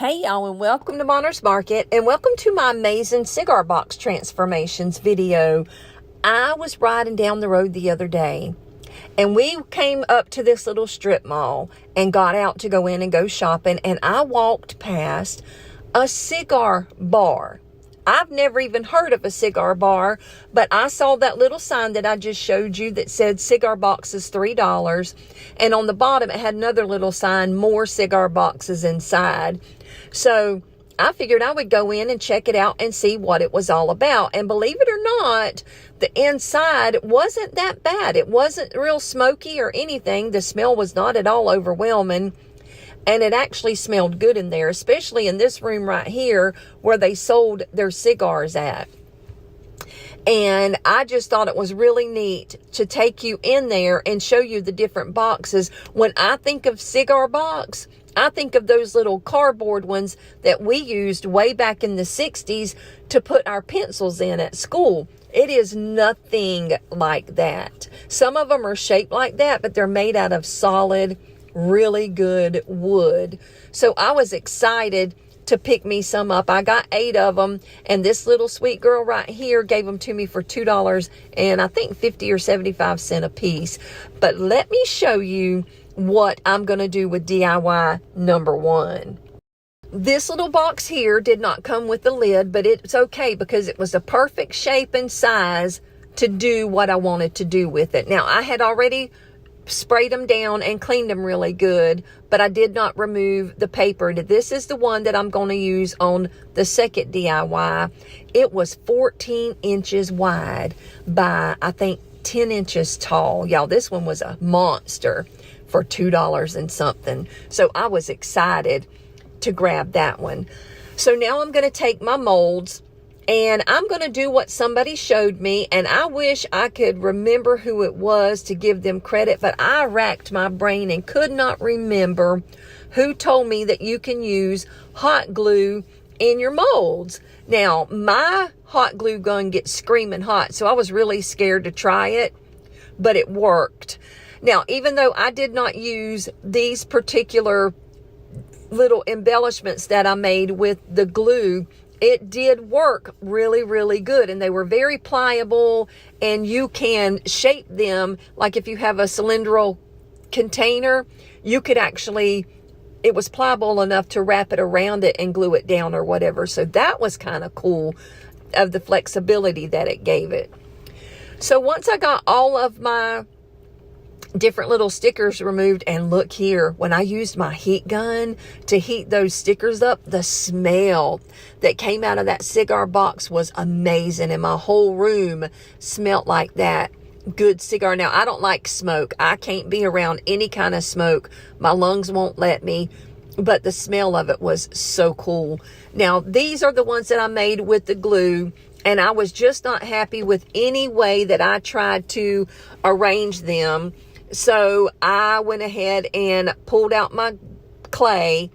Hey y'all, and welcome to Bonner's Market, and welcome to my amazing Cigar Box Transformations video. I was riding down the road the other day, and we came up to this little strip mall and got out to go in and go shopping, and I walked past a cigar bar. I've never even heard of a cigar bar, but I saw that little sign that I just showed you that said cigar boxes $3. And on the bottom, it had another little sign, more cigar boxes inside. So I figured I would go in and check it out and see what it was all about. And believe it or not, the inside wasn't that bad. It wasn't real smoky or anything. The smell was not at all overwhelming. And it actually smelled good in there, especially in this room right here where they sold their cigars at. And I just thought it was really neat to take you in there and show you the different boxes. When I think of cigar box, I think of those little cardboard ones that we used way back in the 60s to put our pencils in at school. It is nothing like that. Some of them are shaped like that, but they're made out of solid, really good wood. So I was excited to pick me some up. I got 8 of them, and this little sweet girl right here gave them to me for $2 and I think 50 or 75 cents a piece. But let me show you what I'm going to do with DIY number 1. This little box here did not come with the lid, but it's okay because it was a perfect shape and size to do what I wanted to do with it. Now, I had already sprayed them down and cleaned them really good, but I did not remove the paper. This is the one that I'm going to use on the second DIY. It was 14 inches wide by, I think, 10 inches tall. Y'all, this one was a monster for $2 and something. So I was excited to grab that one. So now I'm going to take my molds and I'm going to do what somebody showed me, and I wish I could remember who it was to give them credit, but I racked my brain and could not remember who told me that you can use hot glue in your molds. Now, my hot glue gun gets screaming hot, so I was really scared to try it, but it worked. Now, even though I did not use these particular little embellishments that I made with the glue, it did work really, really good. And they were very pliable, and you can shape them. Like if you have a cylindrical container, you could actually, it was pliable enough to wrap it around it and glue it down or whatever. So that was kind of cool of the flexibility that it gave it. So once I got all of my different little stickers removed, and look here, when I used my heat gun to heat those stickers up, the smell that came out of that cigar box was amazing, and my whole room smelled like that good cigar. Now, I don't like smoke. I can't be around any kind of smoke. My lungs won't let me, but the smell of it was so cool. Now, these are the ones that I made with the glue, and I was just not happy with any way that I tried to arrange them. So I went ahead and pulled out my clay,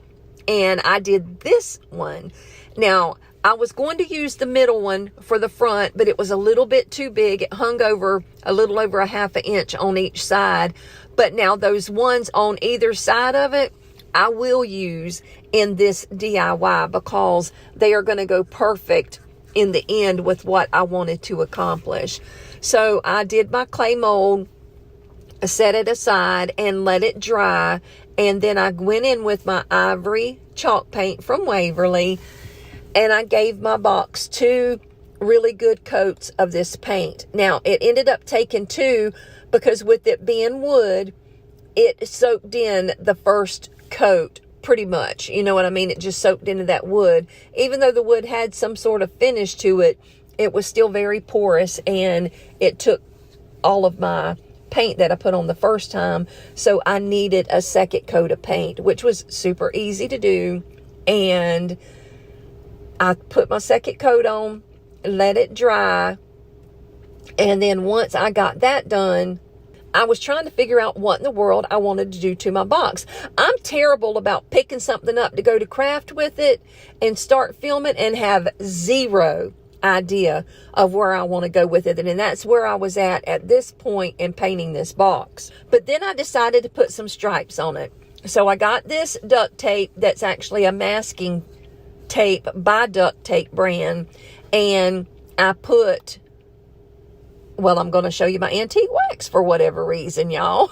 and I did this one. Now, I was going to use the middle one for the front, but it was a little bit too big. It hung over a little over a half an inch on each side. But now those ones on either side of it, I will use in this DIY because they are going to go perfect in the end with what I wanted to accomplish. So I did my clay mold, set it aside and let it dry, and then I went in with my ivory chalk paint from Waverly, and I gave my box 2 really good coats of this paint. Now, it ended up taking 2 because with it being wood, it soaked in the first coat pretty much. You know what I mean? It just soaked into that wood. Even though the wood had some sort of finish to it, it was still very porous, and it took all of my paint that I put on the first time. So I needed a second coat of paint, which was super easy to do. And I put my second coat on, let it dry. And then once I got that done, I was trying to figure out what in the world I wanted to do to my box. I'm terrible about picking something up to go to craft with it and start filming and have zero idea of where I want to go with it. And that's where I was at this point in painting this box. But then I decided to put some stripes on it. So I got this duct tape that's actually a masking tape by Duct Tape brand, and I put, well, I'm going to show you my antique wax for whatever reason, y'all.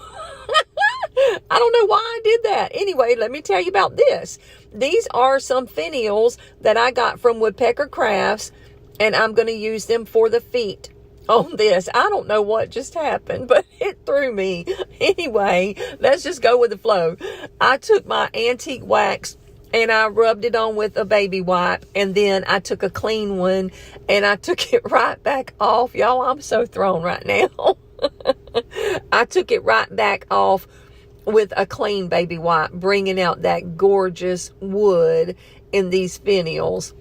I don't know why I did that. Anyway, let me tell you about this. These are some finials that I got from Woodpecker Crafts, and I'm going to use them for the feet on this. I don't know what just happened, but it threw me. Anyway, let's just go with the flow. I took my antique wax and I rubbed it on with a baby wipe, and then I took a clean one and I took it right back off. Y'all, I'm so thrown right now. I took it right back off with a clean baby wipe, bringing out that gorgeous wood in these finials.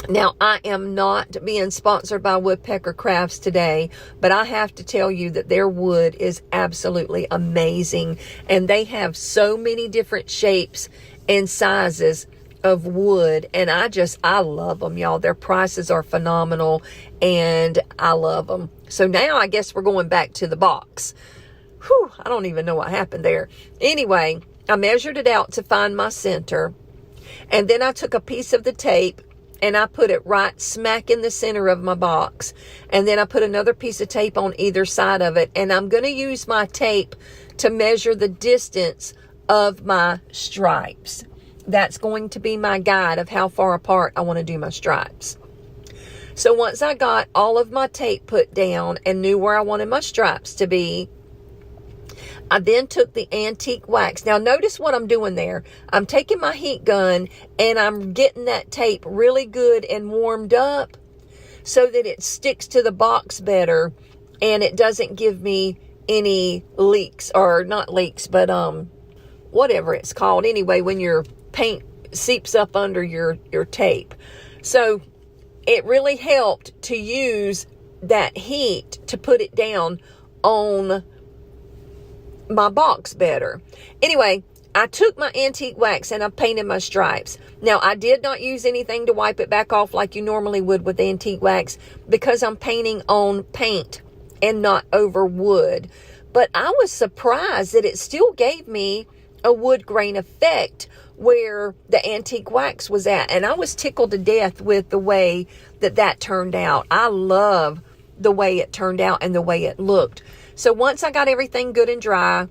Now, I am not being sponsored by Woodpecker Crafts today, but I have to tell you that their wood is absolutely amazing, and they have so many different shapes and sizes of wood, and I love them, y'all. Their prices are phenomenal, and I love them. So now I guess we're going back to the box. Whew, I don't even know what happened there. Anyway, I measured it out to find my center, and then I took a piece of the tape and I put it right smack in the center of my box, and then I put another piece of tape on either side of it, and I'm going to use my tape to measure the distance of my stripes. That's going to be my guide of how far apart I want to do my stripes. So once I got all of my tape put down and knew where I wanted my stripes to be, I then took the antique wax. Now notice what I'm doing there. I'm taking my heat gun and I'm getting that tape really good and warmed up so that it sticks to the box better and it doesn't give me any leaks, or not leaks, but whatever it's called. Anyway, when your paint seeps up under your tape. So it really helped to use that heat to put it down on my box better. Anyway, I took my antique wax and I painted my stripes. Now, I did not use anything to wipe it back off like you normally would with antique wax, because I'm painting on paint and not over wood. But I was surprised that it still gave me a wood grain effect where the antique wax was at. And I was tickled to death with the way that turned out. I love the way it turned out and the way it looked. So once I got everything good and dry,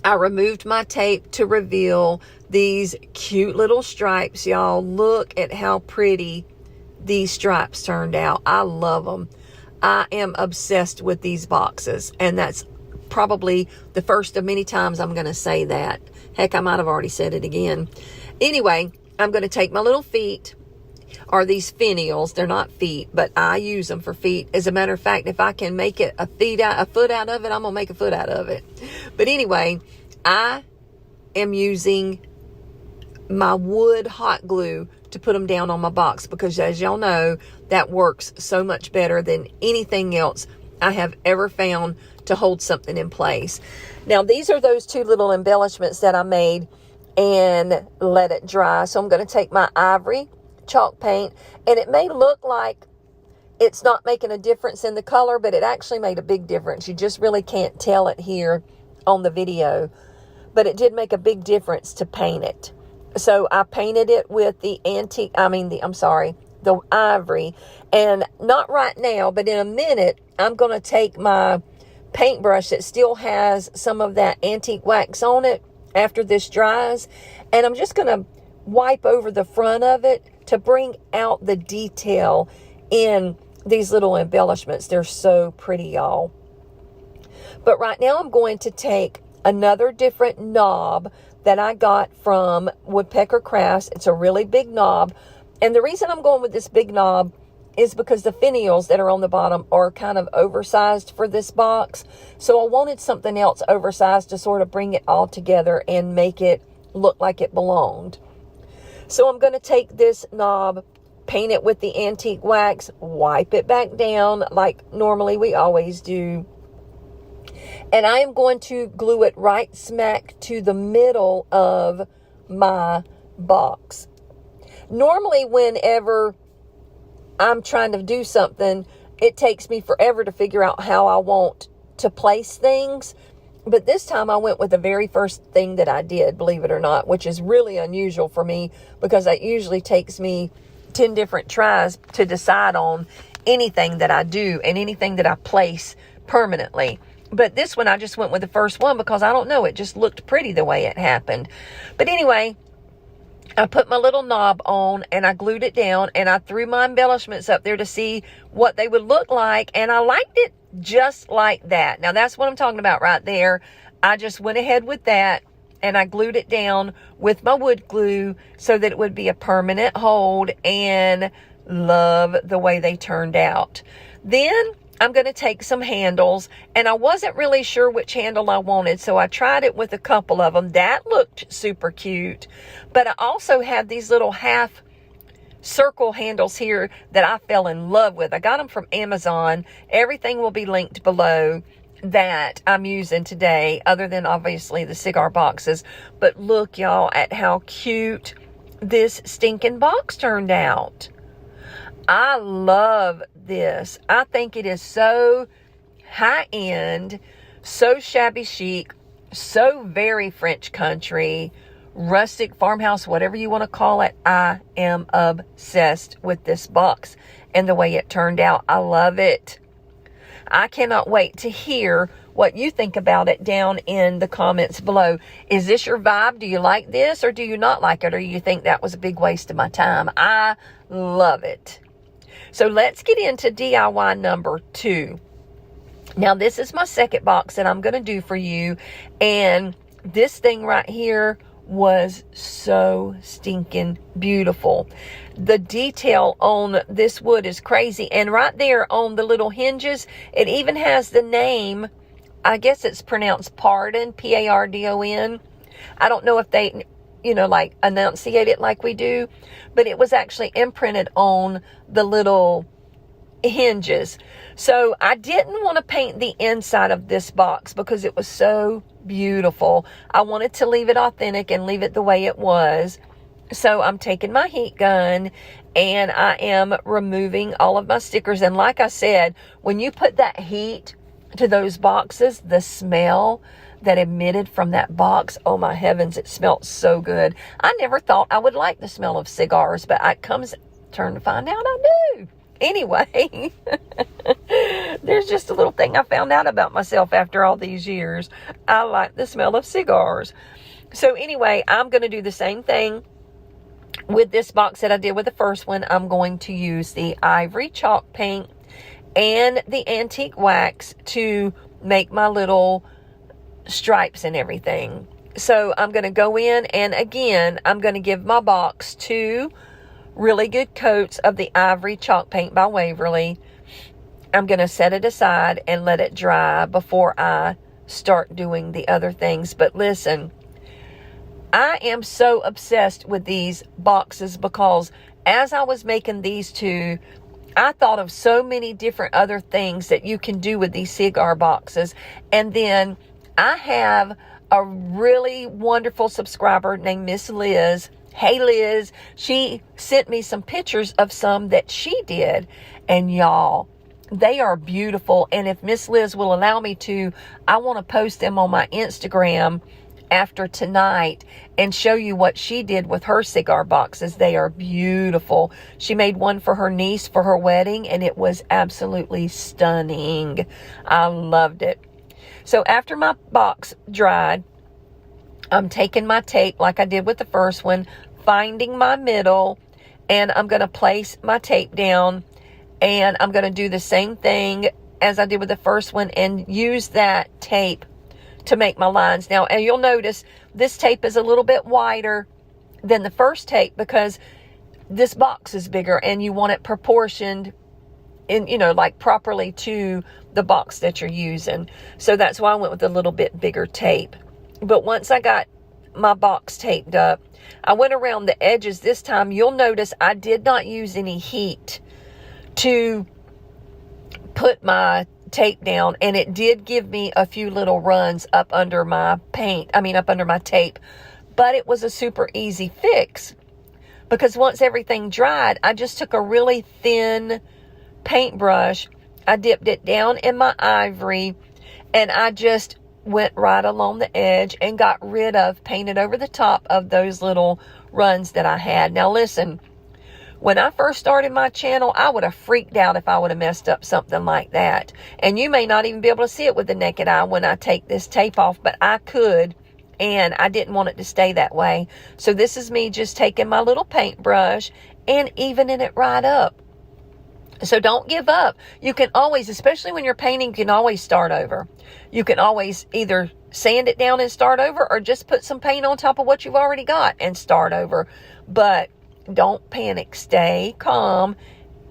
I removed my tape to reveal these cute little stripes. Y'all, look at how pretty these stripes turned out. I love them. I am obsessed with these boxes, and that's probably the first of many times I'm going to say that. Heck, I might have already said it again. Anyway, I'm going to take my little feet, or these finials. They're not feet, but I use them for feet. As a matter of fact, if I can make it a foot out of it, I'm going to make a foot out of it. But anyway, I am using my wood hot glue to put them down on my box, because as y'all know, that works so much better than anything else I have ever found to hold something in place. Now, these are those two little embellishments that I made and let it dry. So I'm going to take my ivory chalk paint, and it may look like it's not making a difference in the color, but it actually made a big difference. You just really can't tell it here on the video, but it did make a big difference to paint it. So I painted it with the ivory, and not right now, but in a minute, I'm going to take my paintbrush that still has some of that antique wax on it after this dries, and I'm just going to wipe over the front of it to bring out the detail in these little embellishments. They're so pretty, y'all. But right now I'm going to take another different knob that I got from Woodpecker Crafts. It's a really big knob. And the reason I'm going with this big knob is because the finials that are on the bottom are kind of oversized for this box. So I wanted something else oversized to sort of bring it all together and make it look like it belonged. So I'm going to take this knob, paint it with the antique wax, wipe it back down like normally we always do. And I am going to glue it right smack to the middle of my box. Normally, whenever I'm trying to do something, it takes me forever to figure out how I want to place things. But this time I went with the very first thing that I did, believe it or not, which is really unusual for me because it usually takes me 10 different tries to decide on anything that I do and anything that I place permanently. But this one, I just went with the first one because I don't know, it just looked pretty the way it happened. But anyway, I put my little knob on and I glued it down and I threw my embellishments up there to see what they would look like. And I liked it just like that. Now that's what I'm talking about right there. I just went ahead with that and I glued it down with my wood glue so that it would be a permanent hold, and love the way they turned out. Then I'm going to take some handles, and I wasn't really sure which handle I wanted, so I tried it with a couple of them. That looked super cute. But I also have these little half circle handles here that I fell in love with. I got them from Amazon. Everything will be linked below that I'm using today, other than obviously the cigar boxes. But look, y'all, at how cute this stinking box turned out. I love this. I think it is so high-end, so shabby chic, so very French country, rustic, farmhouse, whatever you want to call it. I am obsessed with this box and the way it turned out. I love it. I cannot wait to hear what you think about it down in the comments below. Is this your vibe? Do you like this or do you not like it? Or you think that was a big waste of my time? I love it. So let's get into DIY number 2. Now this is my second box that I'm going to do for you. And this thing right here was so stinking beautiful. The detail on this wood is crazy. And right there on the little hinges, it even has the name. I guess it's pronounced Pardon, P-A-R-D-O-N. I don't know if they, like enunciate it like we do, but it was actually imprinted on the little hinges. So I didn't want to paint the inside of this box because it was so beautiful. I wanted to leave it authentic and leave it the way it was. So I'm taking my heat gun and I am removing all of my stickers. And like I said, when you put that heat to those boxes, the smell that emitted from that box, oh my heavens, it smelled so good. I never thought I would like the smell of cigars, but turn to find out I do. Anyway, there's just a little thing I found out about myself after all these years. I like the smell of cigars. So anyway, I'm going to do the same thing with this box that I did with the first one. I'm going to use the ivory chalk paint and the antique wax to make my little stripes and everything. So I'm going to go in and again, I'm going to give my box 2 really good coats of the ivory chalk paint by Waverly. I'm going to set it aside and let it dry before I start doing the other things. But listen, I am so obsessed with these boxes because as I was making these 2, I thought of so many different other things that you can do with these cigar boxes. And then I have a really wonderful subscriber named Miss Liz. Hey Liz, she sent me some pictures of some that she did, and y'all, they are beautiful. And if Miss Liz will allow me to, I want to post them on my Instagram after tonight and show you what she did with her cigar boxes. They are beautiful. She made one for her niece for her wedding, and it was absolutely stunning. I loved it. So after my box dried, I'm taking my tape like I did with the first one, finding my middle, and I'm going to place my tape down, and I'm going to do the same thing as I did with the first one and use that tape to make my lines. Now, and you'll notice this tape is a little bit wider than the first tape because this box is bigger and you want it proportioned in, like properly to the box that you're using. So that's why I went with a little bit bigger tape. But once I got my box taped up, I went around the edges this time. You'll notice I did not use any heat to put my tape down, and it did give me a few little runs up under my up under my tape, but it was a super easy fix because once everything dried, I just took a really thin paintbrush, I dipped it down in my ivory, and I just went right along the edge and got rid of, painted over the top of those little runs that I had. Now listen, when I first started my channel, I would have freaked out if I would have messed up something like that. And you may not even be able to see it with the naked eye when I take this tape off, but I could, and I didn't want it to stay that way. So this is me just taking my little paintbrush and evening it right up. So don't give up. You can always, especially when you're painting, you can always start over. You can always either sand it down and start over, or just put some paint on top of what you've already got and start over. But don't panic. Stay calm.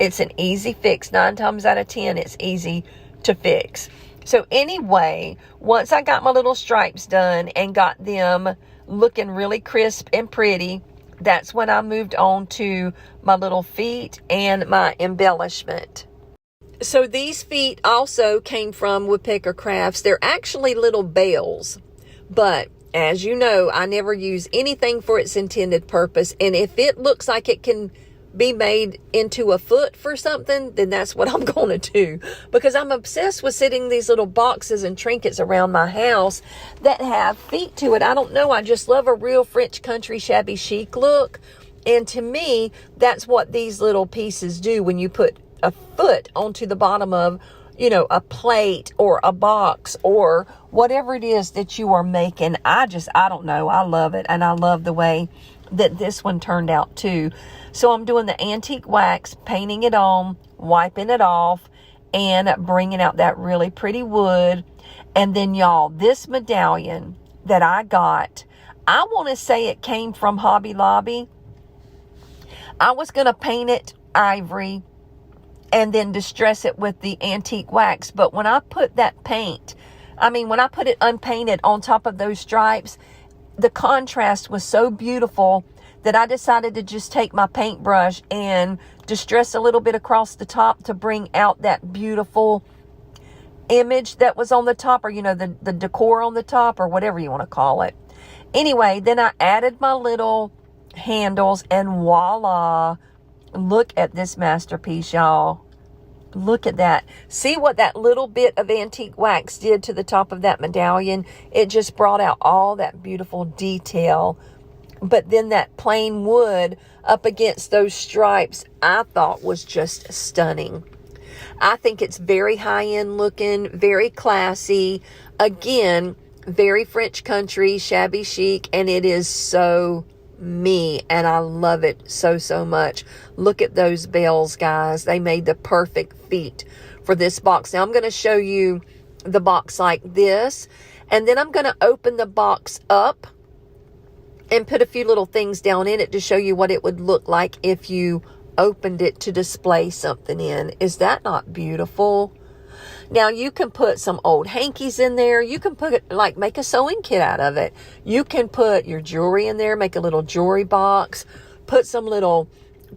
It's an easy fix. 9 times out of 10, it's easy to fix. So anyway, once I got my little stripes done and got them looking really crisp and pretty, that's when I moved on to my little feet and my embellishment. So these feet also came from Woodpecker Crafts. They're actually little bells, but as you know, I never use anything for its intended purpose. And if it looks like it can be made into a foot for something, then that's what I'm going to do, because I'm obsessed with sitting these little boxes and trinkets around my house that have feet to it. I don't know. I just love a real French country shabby chic look. And to me, that's what these little pieces do when you put a foot onto the bottom of, you know, a plate or a box or whatever it is that you are making. I don't know. I love it. And I love the way that this one turned out too. So I'm doing the antique wax, painting it on, wiping it off, and bringing out that really pretty wood. And then y'all, this medallion that I got, I want to say it came from Hobby Lobby. I was going to paint it ivory and then distress it with the antique wax. But when I put that paint, when I put it unpainted on top of those stripes, the contrast was so beautiful that I decided to just take my paintbrush and distress a little bit across the top to bring out that beautiful image that was on the top, or, you know, the decor on the top, or whatever you want to call it. Anyway, then I added my little handles, and voila, look at this masterpiece, y'all. Look at that. See what that little bit of antique wax did to the top of that medallion? It just brought out all that beautiful detail. But then that plain wood up against those stripes, I thought was just stunning. I think it's very high-end looking, very classy. Again, very French country, shabby chic, and it is so me, and I love it so, so much. Look at those bells, guys. They made the perfect feet for this box. Now I'm going to show you the box like this, and then I'm going to open the box up and put a few little things down in it to show you what it would look like if you opened it to display something in. Is that not beautiful? Now you can put some old hankies in there. You can put it, like, make a sewing kit out of it. You can put your jewelry in there, make a little jewelry box, put some little,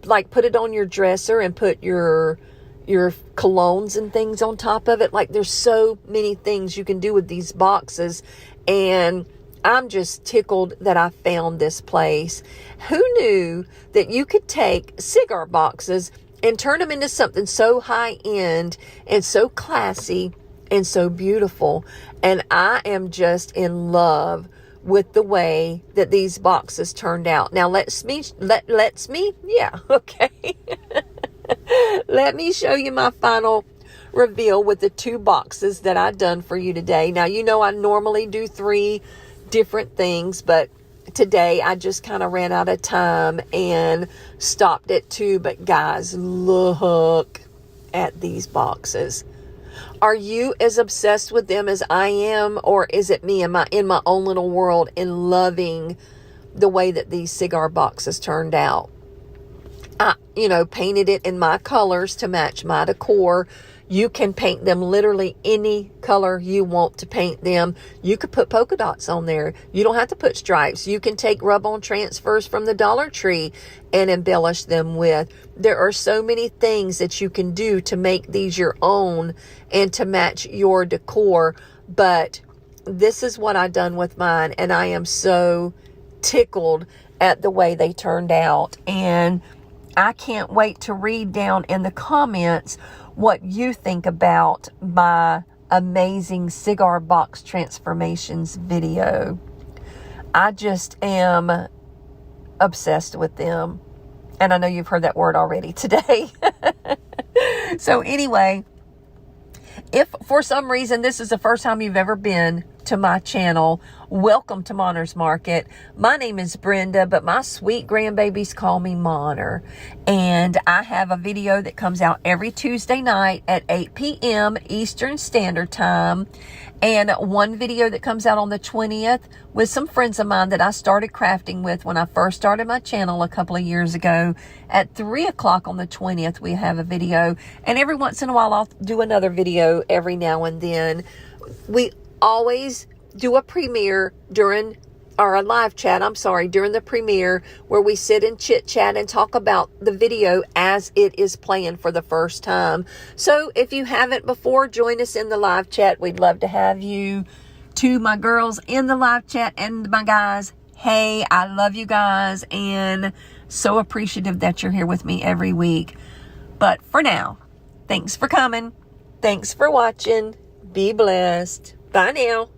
like, put it on your dresser and put your colognes and things on top of it. Like, there's so many things you can do with these boxes, and I'm just tickled that I found this place. Who knew that you could take cigar boxes and turn them into something so high-end and so classy and so beautiful? And I am just in love with the way that these boxes turned out. Now, Let me show you my final reveal with the 2 boxes that I've done for you today. Now, you know I normally do 3 different things, but today I just kind of ran out of time and stopped at 2. But guys, look at these boxes. Are you as obsessed with them as I am, or is it me? Am I in my own little world and loving the way that these cigar boxes turned out? I, painted it in my colors to match my decor. You can paint them literally any color you want to paint them. You could put polka dots on there. You don't have to put stripes. You can take rub-on transfers from the Dollar Tree and embellish them with. There are so many things that you can do to make these your own and to match your decor. But this is what I've done with mine, and I am so tickled at the way they turned out. And I can't wait to read down in the comments what you think about my amazing Cigar Box Transformations video. I just am obsessed with them. And I know you've heard that word already today. So anyway, if for some reason this is the first time you've ever been to my channel, welcome to Monner's Market. My name is Brenda, but my sweet grandbabies call me Monner. And I have a video that comes out every Tuesday night at 8 p.m. Eastern Standard Time. And one video that comes out on the 20th with some friends of mine that I started crafting with when I first started my channel a couple of years ago. At 3 o'clock on the 20th, we have a video. And every once in a while, I'll do another video every now and then. We always do a premiere during, or a live chat, during the premiere, where we sit and chit chat and talk about the video as it is playing for the first time. So if you haven't before, join us in the live chat. We'd love to have you. To my girls in the live chat and my guys, hey, I love you guys and so appreciative that you're here with me every week. But for now, thanks for coming. Thanks for watching. Be blessed. Bye now.